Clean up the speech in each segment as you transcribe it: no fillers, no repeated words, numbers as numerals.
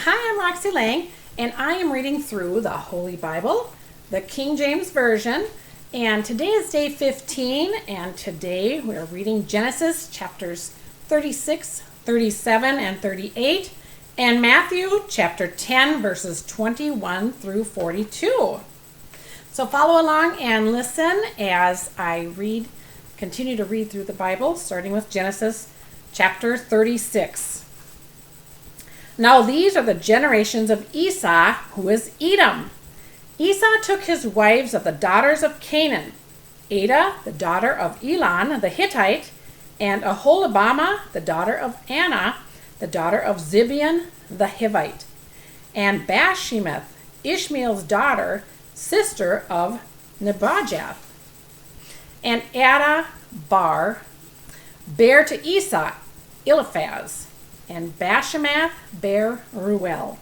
Hi, I'm Roxy Lang, and I am reading through the Holy Bible, the King James Version, and today is day 15, and today we are reading Genesis chapters 36, 37, and 38, and Matthew chapter 10, verses 21 through 42. So follow along and listen as I continue to read through the Bible, starting with Genesis chapter 36. Now these are the generations of Esau, who is Edom. Esau took his wives of the daughters of Canaan, Adah, the daughter of Elon the Hittite, and Aholibamah, the daughter of Anah, the daughter of Zibeon the Hivite, and Bashemath, Ishmael's daughter, sister of Nebajoth. And Adah bare to Esau Eliphaz, and Bashemath bare Reuel,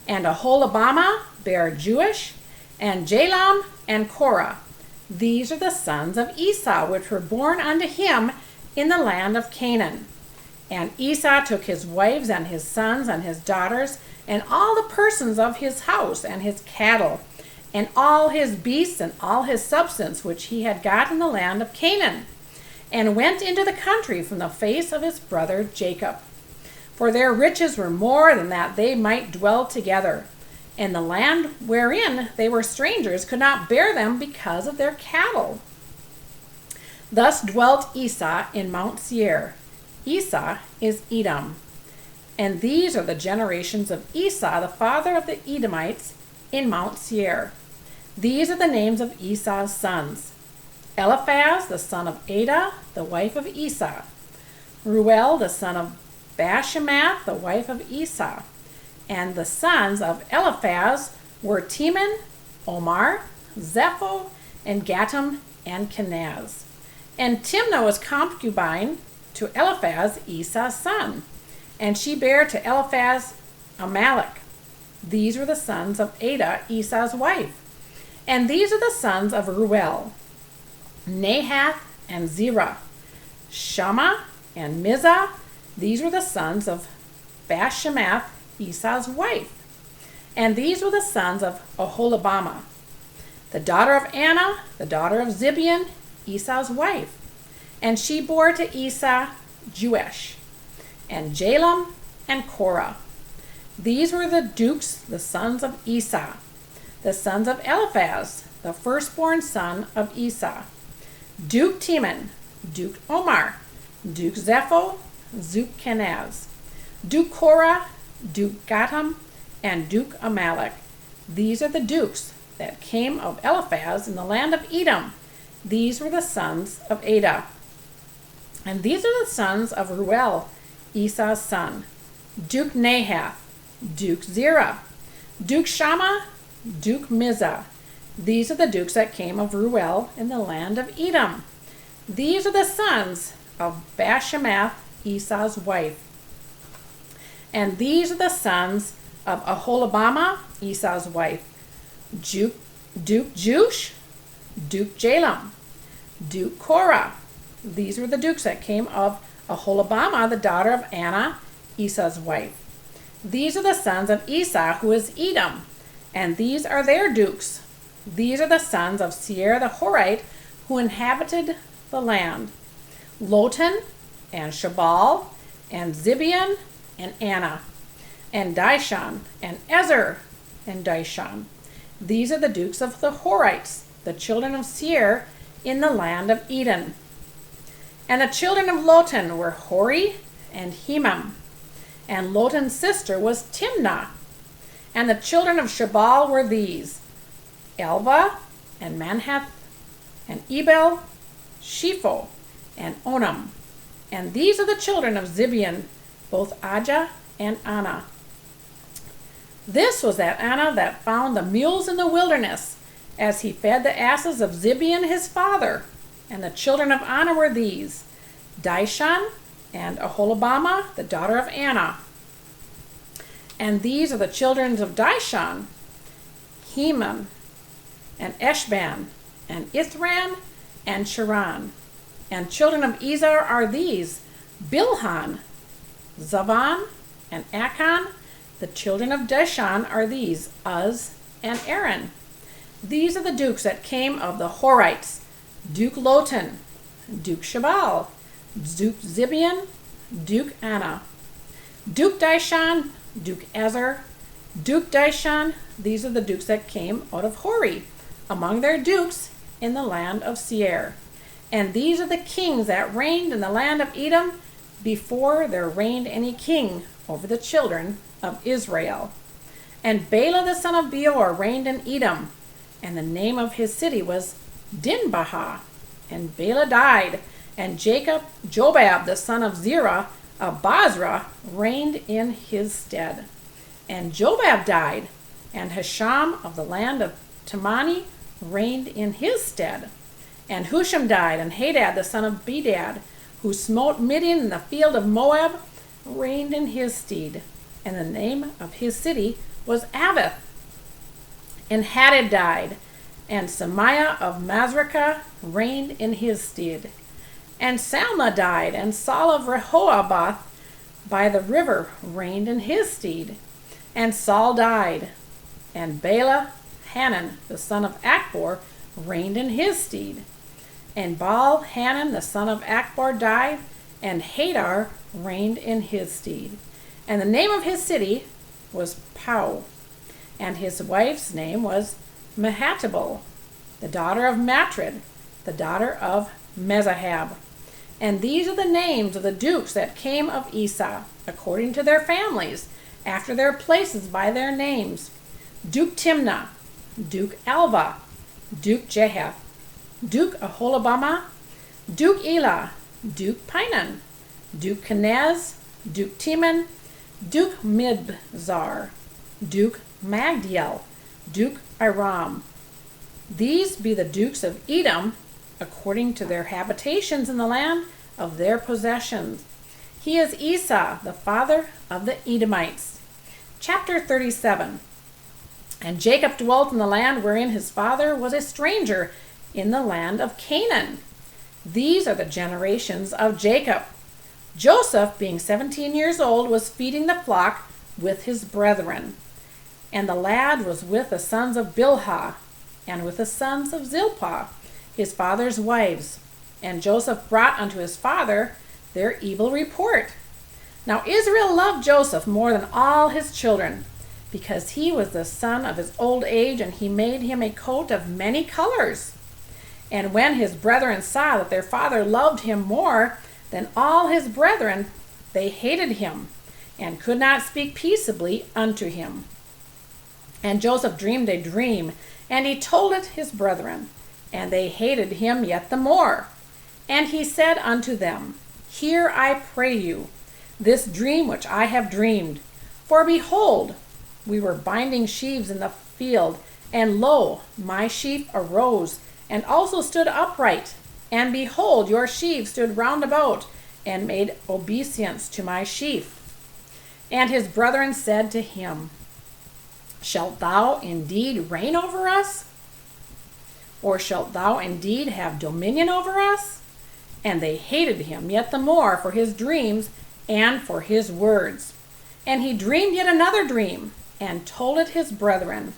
and Aholibamah bare Jeush, and Jalam and Korah. These are the sons of Esau, which were born unto him in the land of Canaan. And Esau took his wives and his sons and his daughters, and all the persons of his house and his cattle, and all his beasts and all his substance which he had got in the land of Canaan, and went into the country from the face of his brother Jacob. For their riches were more than that they might dwell together, and the land wherein they were strangers could not bear them because of their cattle. Thus dwelt Esau in Mount Seir. Esau is Edom. And these are the generations of Esau, the father of the Edomites, in Mount Seir. These are the names of Esau's sons: Eliphaz, the son of Adah, the wife of Esau; Reuel, the son of Bashemath, the wife of Esau. And the sons of Eliphaz were Teman, Omar, Zepho, and Gatam, and Kenaz. And Timnah was concubine to Eliphaz, Esau's son, and she bare to Eliphaz Amalek. These were the sons of Adah, Esau's wife. And these are the sons of Reuel: Nahath and Zerah, Shammah and Mizah. These were the sons of Bashemath, Esau's wife. And these were the sons of Aholibamah, the daughter of Anah, the daughter of Zibeon, Esau's wife. And she bore to Esau Jeush, and Jalam, and Korah. These were the dukes, the sons of Esau, the sons of Eliphaz, the firstborn son of Esau: Duke Teman, Duke Omar, Duke Zepho, Duke Kenaz, Duke Korah, Duke Gatam, and Duke Amalek. These are the dukes that came of Eliphaz in the land of Edom. These were the sons of Adah. And these are the sons of Reuel, Esau's son: Duke Nahath, Duke Zerah, Duke Shammah, Duke Mizah. These are the dukes that came of Reuel in the land of Edom. These are the sons of Bashemath, Esau's wife. And these are the sons of Aholibamah, Esau's wife: Duke Jeush, Duke Jalam, Duke Korah. These were the dukes that came of Aholibamah, the daughter of Anah, Esau's wife. These are the sons of Esau, who is Edom, and these are their dukes. These are the sons of Seir the Horite, who inhabited the land: Lotan, and Shabal, and Zibeon, and Anah, and Dishon, and Ezer, and Dishon. These are the dukes of the Horites, the children of Seir, in the land of Eden. And the children of Lotan were Hori and Hemam, and Lotan's sister was Timnah. And the children of Shabal were these: Elva, and Manhath, and Ebel, Shepho, and Onam. And these are the children of Zibeon, both Ajah and Anah. This was that Anah that found the mules in the wilderness, as he fed the asses of Zibeon his father. And the children of Anah were these: Dishon, and Aholibamah, the daughter of Anah. And these are the children of Dishon: Heman, and Eshban, and Ithran, and Sharon. And children of Ezer are these: Bilhan, Zavan, and Achan, The children of Dishon are these, Uz and Aaron. These are the dukes that came of the Horites, Duke Lotan, Duke Shabal, Duke Zibeon, Duke Anna, Duke Dishon, Duke Ezer, Duke Dishon. These are the dukes that came out of Hori, among their dukes in the land of Seir. And these are the kings that reigned in the land of Edom before there reigned any king over the children of Israel. And Bela the son of Beor reigned in Edom, and the name of his city was Dinbahah. And Bela died, and Jobab the son of Zerah of Basra reigned in his stead. And Jobab died, and Hisham of the land of Temani reigned in his stead. And Husham died, and Hadad the son of Bedad, who smote Midian in the field of Moab, reigned in his stead. And the name of his city was Avith. And Hadad died, and Semiah of Masrekah reigned in his stead. And Salma died, and Saul of Rehoboth by the river reigned in his stead. And Saul died, and Bala Hanan the son of Achbor reigned in his stead. And Baal Hanan the son of Achbor died, and Hadar reigned in his stead. And the name of his city was Pau, and his wife's name was Mehatabel, the daughter of Matred, the daughter of Mezahab. And these are the names of the dukes that came of Esau, according to their families, after their places by their names: Duke Timnah, Duke Alva, Duke Jehath, Duke Aholabama, Duke Elah, Duke Pinon, Duke Kenaz, Duke Teman, Duke Mibzar, Duke Magdiel, Duke Iram. These be the dukes of Edom, according to their habitations in the land of their possessions. He is Esau, the father of the Edomites. Chapter 37. And Jacob dwelt in the land wherein his father was a stranger, in the land of Canaan. These are the generations of Jacob. Joseph, being 17 years old, was feeding the flock with his brethren. And the lad was with the sons of Bilhah, and with the sons of Zilpah, his father's wives. And Joseph brought unto his father their evil report. Now Israel loved Joseph more than all his children, because he was the son of his old age, and he made him a coat of many colors. And when his brethren saw that their father loved him more than all his brethren, they hated him, and could not speak peaceably unto him. And Joseph dreamed a dream, and he told it his brethren, and they hated him yet the more. And he said unto them, Hear, I pray you, this dream which I have dreamed. For behold, we were binding sheaves in the field, and lo, my sheaf arose, and also stood upright. And behold, your sheaves stood round about, and made obeisance to my sheaf. And his brethren said to him, Shalt thou indeed reign over us? Or shalt thou indeed have dominion over us? And they hated him yet the more for his dreams and for his words. And he dreamed yet another dream, and told it his brethren,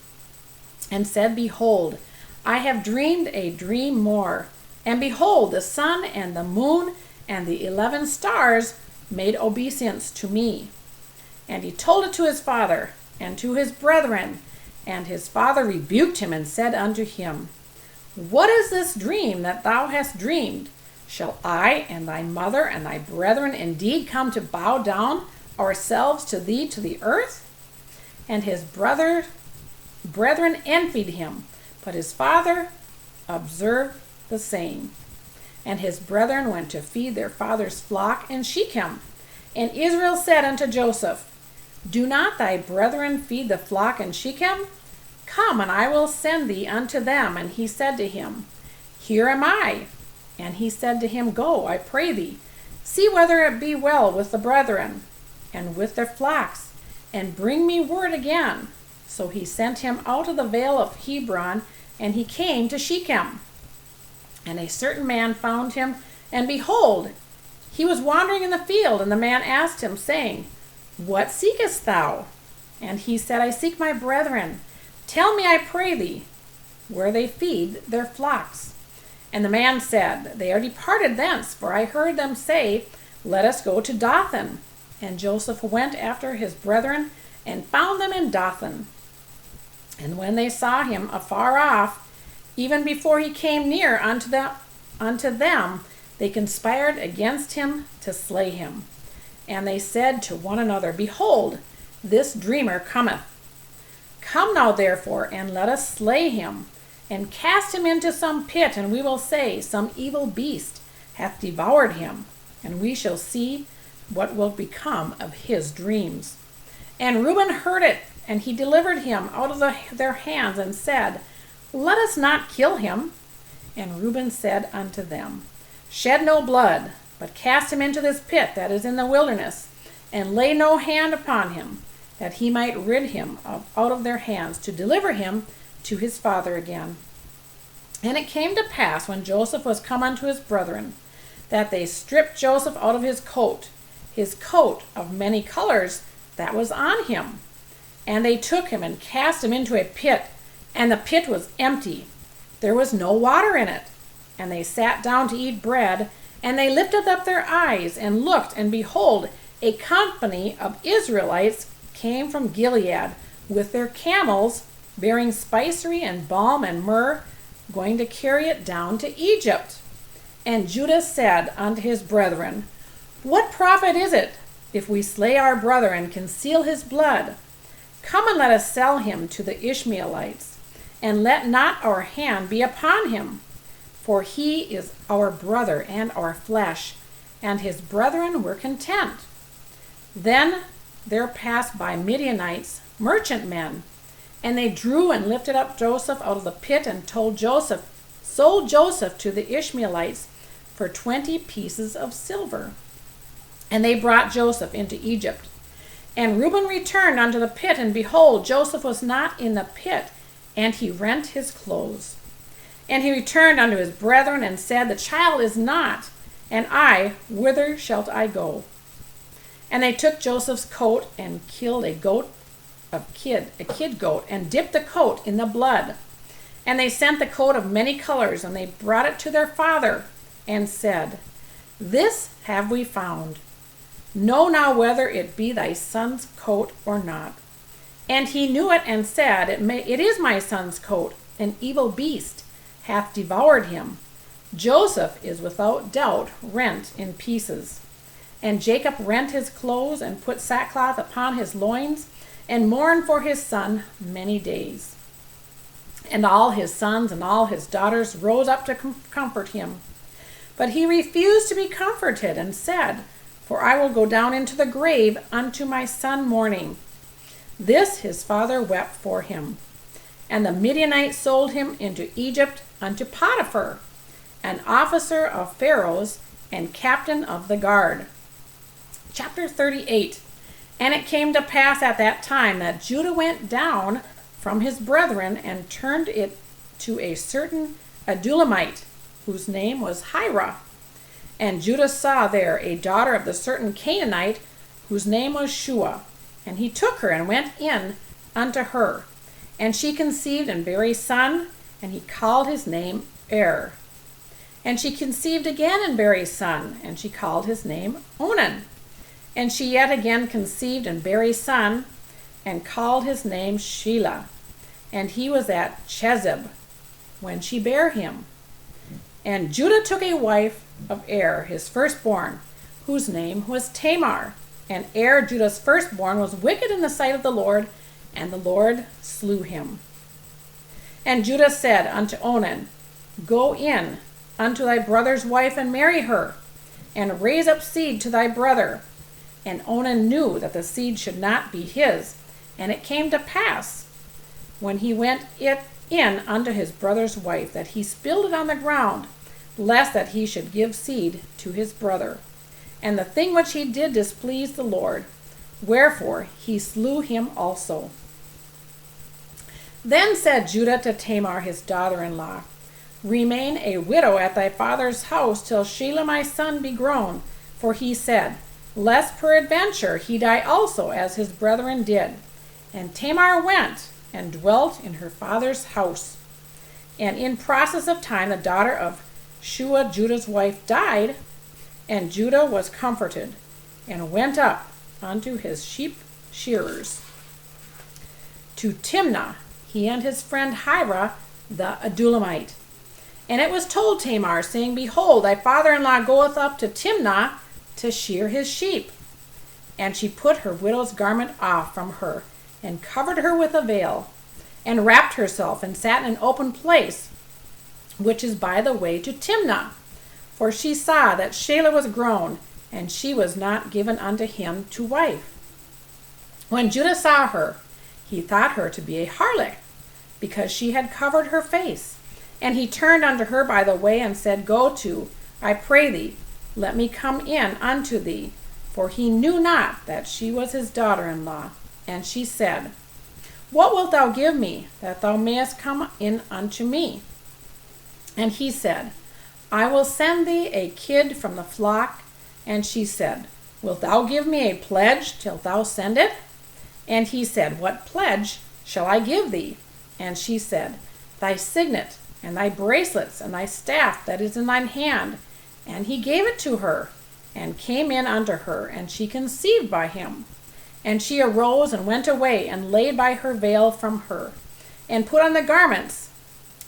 and said, Behold, I have dreamed a dream more. And behold, the sun and the moon and the 11 stars made obeisance to me. And he told it to his father and to his brethren. And his father rebuked him and said unto him, What is this dream that thou hast dreamed? Shall I and thy mother and thy brethren indeed come to bow down ourselves to thee to the earth? And his brethren envied him, but his father observed the same. And his brethren went to feed their father's flock in Shechem. And Israel said unto Joseph, Do not thy brethren feed the flock in Shechem? Come, and I will send thee unto them. And he said to him, Here am I. And he said to him, Go, I pray thee, see whether it be well with the brethren, and with their flocks, and bring me word again. So he sent him out of the vale of Hebron, and he came to Shechem. And a certain man found him, and behold, he was wandering in the field, and the man asked him, saying, What seekest thou? And he said, I seek my brethren. Tell me, I pray thee, where they feed their flocks. And the man said, They are departed thence, for I heard them say, Let us go to Dothan. And Joseph went after his brethren, and found them in Dothan. And when they saw him afar off, even before he came near unto them, they conspired against him to slay him. And they said to one another, Behold, this dreamer cometh. Come now therefore, and let us slay him, and cast him into some pit, and we will say, Some evil beast hath devoured him, and we shall see what will become of his dreams. And Reuben heard it, and he delivered him out of their hands, and said, Let us not kill him. And Reuben said unto them, Shed no blood, but cast him into this pit that is in the wilderness, and lay no hand upon him, that he might rid him out of their hands, to deliver him to his father again. And it came to pass, when Joseph was come unto his brethren, that they stripped Joseph out of his coat of many colors that was on him. And they took him and cast him into a pit, and the pit was empty. There was no water in it. And they sat down to eat bread, and they lifted up their eyes and looked, and behold, a company of Israelites came from Gilead with their camels, bearing spicery and balm and myrrh, going to carry it down to Egypt. And Judah said unto his brethren, What profit is it if we slay our brother and conceal his blood? Come and let us sell him to the Ishmaelites, and let not our hand be upon him. For he is our brother and our flesh. And his brethren were content. Then there passed by Midianites, merchantmen, and they drew and lifted up Joseph out of the pit, and sold Joseph to the Ishmaelites for 20 pieces of silver. And they brought Joseph into Egypt. And Reuben returned unto the pit, and behold, Joseph was not in the pit, and he rent his clothes. And he returned unto his brethren, and said, The child is not, and I, whither shalt I go? And they took Joseph's coat, and killed a kid goat, and dipped the coat in the blood. And they sent the coat of many colors, and they brought it to their father, and said, This have we found. Know now whether it be thy son's coat or not. And he knew it, and said, It is my son's coat. An evil beast hath devoured him. Joseph is without doubt rent in pieces. And Jacob rent his clothes, and put sackcloth upon his loins, and mourned for his son many days. And all his sons and all his daughters rose up to comfort him. But he refused to be comforted, and said, For I will go down into the grave unto my son mourning. This his father wept for him. And the Midianites sold him into Egypt unto Potiphar, an officer of Pharaoh's, and captain of the guard. Chapter 38. And it came to pass at that time that Judah went down from his brethren, and turned it to a certain Adulamite, whose name was Hira. And Judah saw there a daughter of the certain Canaanite, whose name was Shua. And he took her, and went in unto her. And she conceived, and bare a son, and he called his name Er. And she conceived again, and bare a son, and she called his name Onan. And she yet again conceived, and bare a son, and called his name Shelah. And he was at Chezib when she bare him. And Judah took a wife of Er, his firstborn, whose name was Tamar. And Er, Judah's firstborn, was wicked in the sight of the Lord, and the Lord slew him. And Judah said unto Onan, Go in unto thy brother's wife, and marry her, and raise up seed to thy brother. And Onan knew that the seed should not be his. And it came to pass, when he went in unto his brother's wife, that he spilled it on the ground, lest that he should give seed to his brother. And the thing which he did displeased the Lord, wherefore he slew him also. Then said Judah to Tamar his daughter-in-law, Remain a widow at thy father's house till Shelah my son be grown. For he said, Lest peradventure he die also, as his brethren did. And Tamar went and dwelt in her father's house. And in process of time, the daughter of Shua, Judah's wife, died, and Judah was comforted, and went up unto his sheep shearers. To Timnah, he and his friend Hira the Adullamite. And it was told Tamar, saying, Behold, thy father-in-law goeth up to Timnah to shear his sheep. And she put her widow's garment off from her, and covered her with a veil, and wrapped herself, and sat in an open place, which is by the way to Timnah. For she saw that Shelah was grown, and she was not given unto him to wife. When Judah saw her, he thought her to be a harlot, because she had covered her face. And he turned unto her by the way, and said, Go to, I pray thee, let me come in unto thee. For he knew not that she was his daughter-in-law. And she said, What wilt thou give me, that thou mayest come in unto me? And he said, I will send thee a kid from the flock. And she said, Wilt thou give me a pledge till thou send it? And he said, What pledge shall I give thee? And she said, Thy signet, and thy bracelets, and thy staff that is in thine hand. And he gave it to her, and came in unto her, and she conceived by him. And she arose and went away, and laid by her veil from her, and put on the garments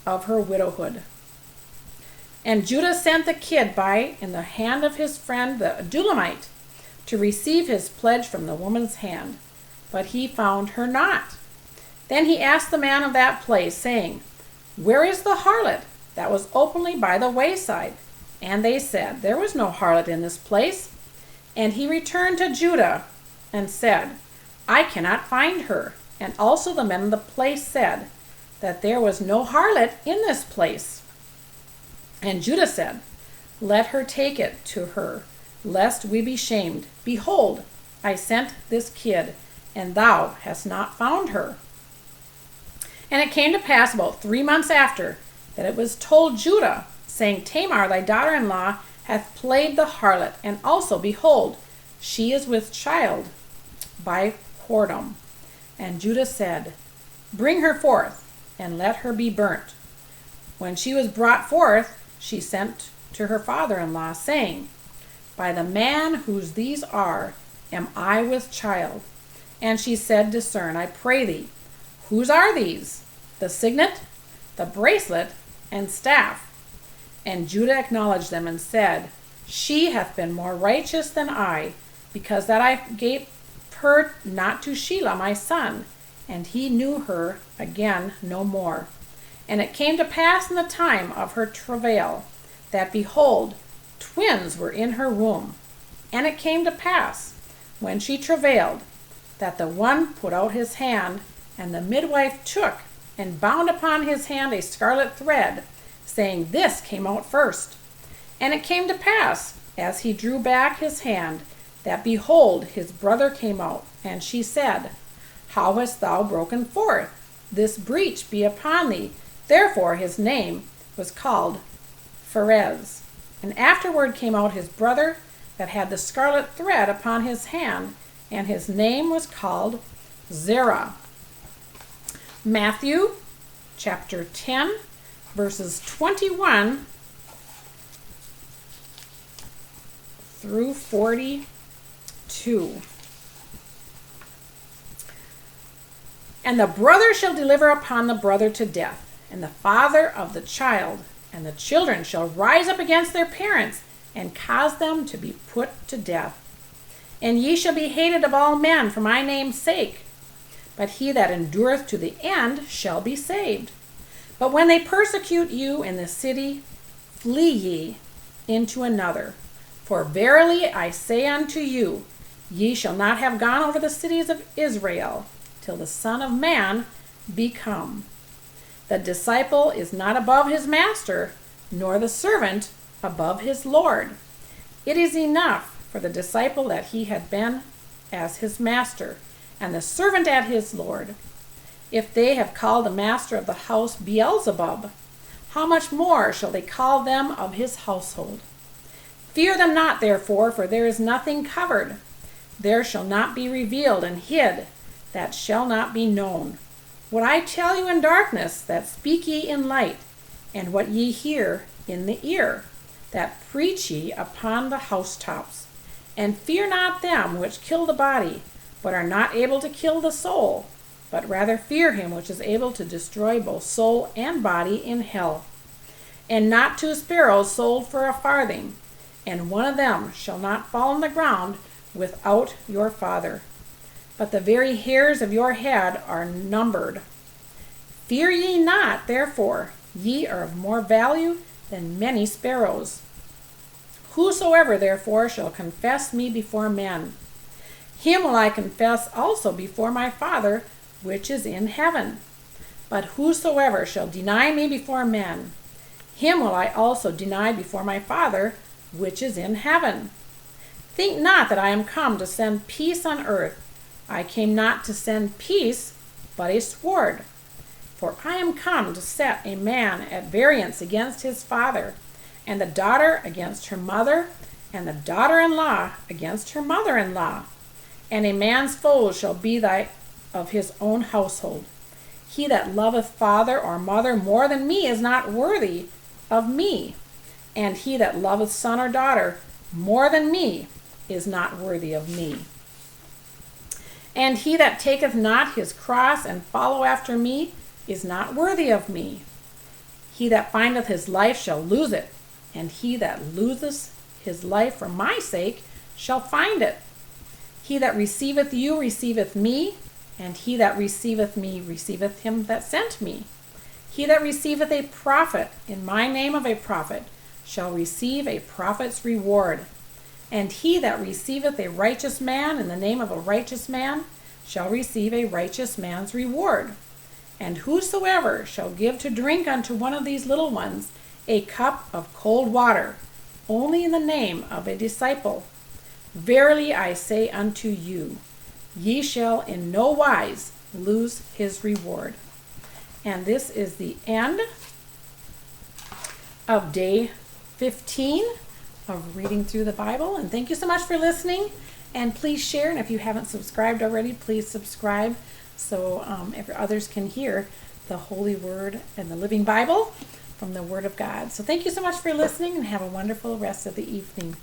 of her widowhood. And Judah sent the kid by in the hand of his friend the Adullamite, to receive his pledge from the woman's hand. But he found her not. Then he asked the man of that place, saying, Where is the harlot that was openly by the wayside? And they said, There was no harlot in this place. And he returned to Judah, and said, I cannot find her. And also the men of the place said, that there was no harlot in this place. And Judah said, Let her take it to her, lest we be shamed. Behold, I sent this kid, and thou hast not found her. And it came to pass about 3 months after, that it was told Judah, saying, Tamar, thy daughter-in-law, hath played the harlot, and also, behold, she is with child by whoredom. And Judah said, Bring her forth, and let her be burnt. When she was brought forth, she sent to her father-in-law, saying, By the man whose these are, am I with child. And she said, Discern, I pray thee, whose are these? The signet, the bracelet, and staff. And Judah acknowledged them, and said, She hath been more righteous than I, because that I gave her not to Shelah my son, and he knew her again no more. And it came to pass in the time of her travail, that, behold, twins were in her womb. And it came to pass, when she travailed, that the one put out his hand, and the midwife took and bound upon his hand a scarlet thread, saying, This came out first. And it came to pass, as he drew back his hand, that, behold, his brother came out. And she said, How hast thou broken forth? This breach be upon thee. Therefore his name was called Pharez. And afterward came out his brother that had the scarlet thread upon his hand, and his name was called Zerah. Matthew chapter 10, verses 21 through 42. And the brother shall deliver upon the brother to death, and the father of the child, and the children shall rise up against their parents, and cause them to be put to death. And ye shall be hated of all men for my name's sake, but he that endureth to the end shall be saved. But when they persecute you in the city, flee ye into another. For verily I say unto you, ye shall not have gone over the cities of Israel, till the Son of Man be come. The disciple is not above his master, nor the servant above his Lord. It is enough for the disciple that he had been as his master, and the servant at his Lord. If they have called the master of the house Beelzebub, how much more shall they call them of his household? Fear them not, therefore, for there is nothing covered, there shall not be revealed, and hid, that shall not be known. What I tell you in darkness, that speak ye in light, and what ye hear in the ear, that preach ye upon the housetops. And fear not them which kill the body, but are not able to kill the soul, but rather fear him which is able to destroy both soul and body in hell. And not 2 sparrows sold for a farthing, and one of them shall not fall on the ground without your Father. But the very hairs of your head are numbered. Fear ye not, therefore, ye are of more value than many sparrows. Whosoever therefore shall confess me before men, him will I confess also before my Father which is in heaven. But whosoever shall deny me before men, him will I also deny before my Father which is in heaven. Think not that I am come to send peace on earth. I came not to send peace, but a sword. For I am come to set a man at variance against his father, and the daughter against her mother, and the daughter-in-law against her mother-in-law. And a man's foes shall be of his own household. He that loveth father or mother more than me is not worthy of me, and he that loveth son or daughter more than me is not worthy of me. And he that taketh not his cross and follow after me is not worthy of me. He that findeth his life shall lose it, and he that loseth his life for my sake shall find it. He that receiveth you receiveth me, and he that receiveth me receiveth him that sent me. He that receiveth a prophet in my name of a prophet shall receive a prophet's reward. And he that receiveth a righteous man in the name of a righteous man shall receive a righteous man's reward. And whosoever shall give to drink unto one of these little ones a cup of cold water, only in the name of a disciple, verily I say unto you, ye shall in no wise lose his reward. And this is the end of day 15 of reading through the Bible. And thank you so much for listening. And please share. And if you haven't subscribed already, please subscribe so others can hear the Holy Word and the Living Bible from the Word of God. So thank you so much for listening, and have a wonderful rest of the evening.